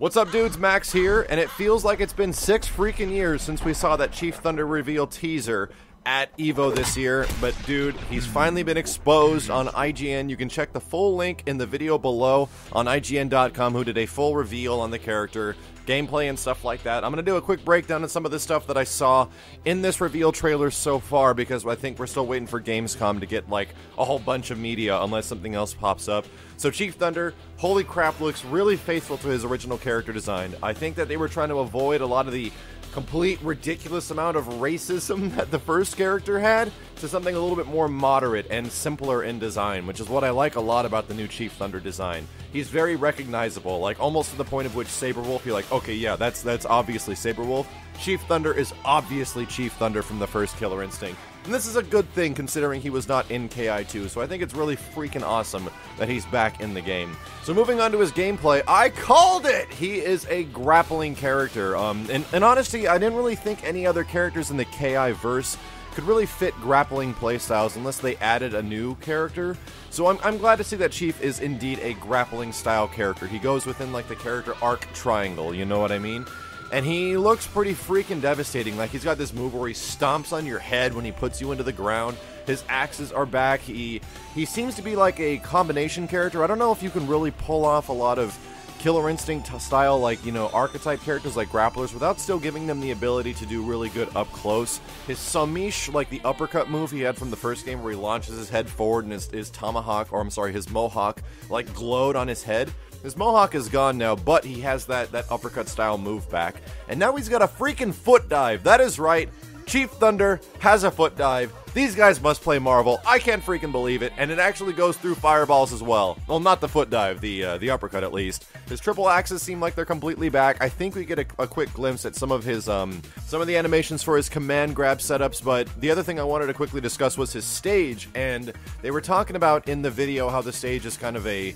What's up, dudes? Max here, and it feels like it's been 6 freaking years since we saw that Chief Thunder reveal teaser at EVO this year, but dude, he's finally been exposed on IGN. You can check the full link in the video below on IGN.com, who did a full reveal on the character, gameplay and stuff like that. I'm going to do a quick breakdown of some of the stuff that I saw in this reveal trailer so far, because I think we're still waiting for Gamescom to get like a whole bunch of media unless something else pops up. So Chief Thunder, holy crap, looks really faithful to his original character design. I think that they were trying to avoid a lot of the complete ridiculous amount of racism that the first character had to something a little bit more moderate and simpler in design, which is what I like a lot about the new Chief Thunder design. He's very recognizable, like almost to the point of which Saberwolf, you're like, okay, yeah, that's obviously Saberwolf. Chief Thunder is obviously Chief Thunder from the first Killer Instinct. And this is a good thing considering he was not in KI2, so I think it's really freaking awesome that he's back in the game. So moving on to his gameplay, I called it! He is a grappling character. In honesty, I didn't really think any other characters in the KI verse could really fit grappling playstyles unless they added a new character. So I'm glad to see that Chief is indeed a grappling style character. He goes within like the character arc triangle, you know what I mean? And he looks pretty freaking devastating. Like, he's got this move where he stomps on your head when he puts you into the ground. His axes are back. He seems to be like a combination character. I don't know if you can really pull off a lot of Killer Instinct style, like, you know, archetype characters like grapplers without still giving them the ability to do really good up close. His Samish, like the uppercut move he had from the first game where he launches his head forward and his tomahawk, or I'm sorry, his mohawk, like glowed on his head. His mohawk is gone now, but he has that uppercut style move back. And now he's got a freaking foot dive. That is right. Chief Thunder has a foot dive. These guys must play Marvel. I can't freaking believe it. And it actually goes through fireballs as well. Well, not the foot dive, the uppercut at least. His triple axes seem like they're completely back. I think we get a quick glimpse at some of his some of the animations for his command grab setups, but the other thing I wanted to quickly discuss was his stage. And they were talking about in the video how the stage is kind of a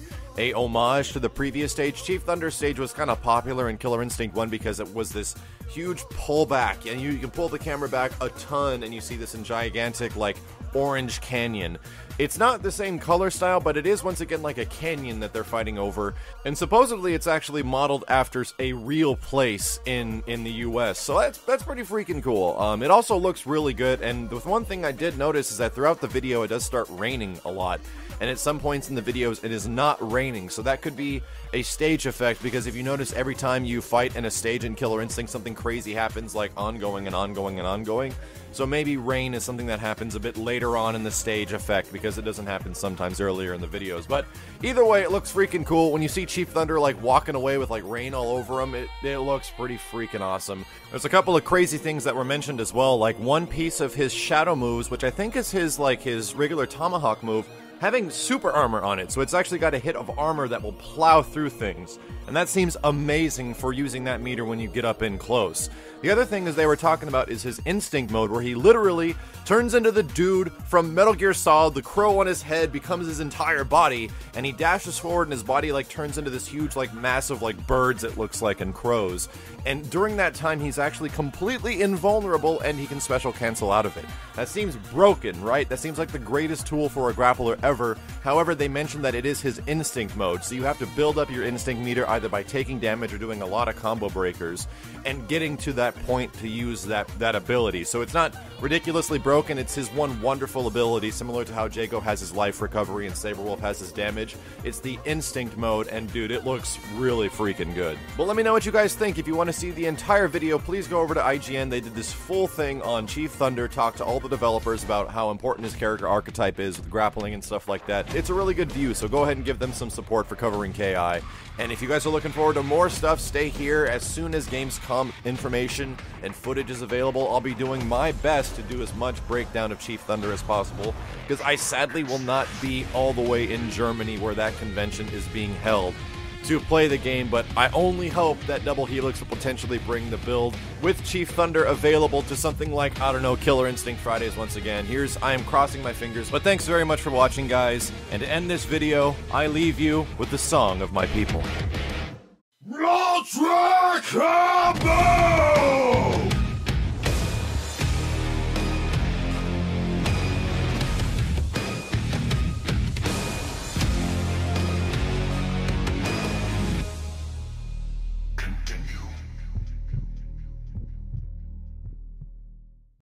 homage to the previous stage. Chief Thunder's stage was kind of popular in Killer Instinct 1 because it was this huge pullback, and you can pull the camera back a ton and you see this in gigantic like orange canyon. It's not the same color style, but it is once again like a canyon that they're fighting over, and supposedly it's actually modeled after a real place in the US, so that's pretty freaking cool. It also looks really good, and the one thing I did notice is that throughout the video it does start raining a lot, and at some points in the videos it is not raining, so that could be a stage effect, because if you notice, every time you fight in a stage in Killer Instinct, something crazy happens, like ongoing and ongoing and ongoing. So maybe rain is something that happens a bit later on in the stage effect, because it doesn't happen sometimes earlier in the videos. But either way, it looks freaking cool. When you see Chief Thunder like walking away with like rain all over him, it looks pretty freaking awesome. There's a couple of crazy things that were mentioned as well, like one piece of his shadow moves, which I think is his regular tomahawk move, having super armor on it, so it's actually got a hit of armor that will plow through things. And that seems amazing for using that meter when you get up in close. The other thing is they were talking about is his instinct mode, where he literally turns into the dude from Metal Gear Solid. The crow on his head becomes his entire body, and he dashes forward and his body like turns into this huge like massive like birds, it looks like, and crows. And during that time he's actually completely invulnerable and he can special cancel out of it. That seems broken, right? That seems like the greatest tool for a grappler ever. However, they mentioned that it is his instinct mode, so you have to build up your instinct meter either by taking damage or doing a lot of combo breakers and getting to that point to use that ability. So it's not ridiculously broken, it's his one wonderful ability, similar to how Jago has his life recovery and Saberwolf has his damage. It's the instinct mode, and dude, it looks really freaking good. But let me know what you guys think. If you want to see the entire video, please go over to IGN. They did this full thing on Chief Thunder, talked to all the developers about how important his character archetype is with grappling and stuff like that. It's a really good view, so go ahead and give them some support for covering KI. And if you guys are looking forward to more stuff, stay here. As soon as Gamescom information and footage is available, I'll be doing my best to do as much breakdown of Chief Thunder as possible, because I sadly will not be all the way in Germany where that convention is being held to play the game, but I only hope that Double Helix will potentially bring the build with Chief Thunder available to something like, I don't know, Killer Instinct Fridays once again. I am crossing my fingers, but thanks very much for watching, guys, and to end this video, I leave you with the song of my people.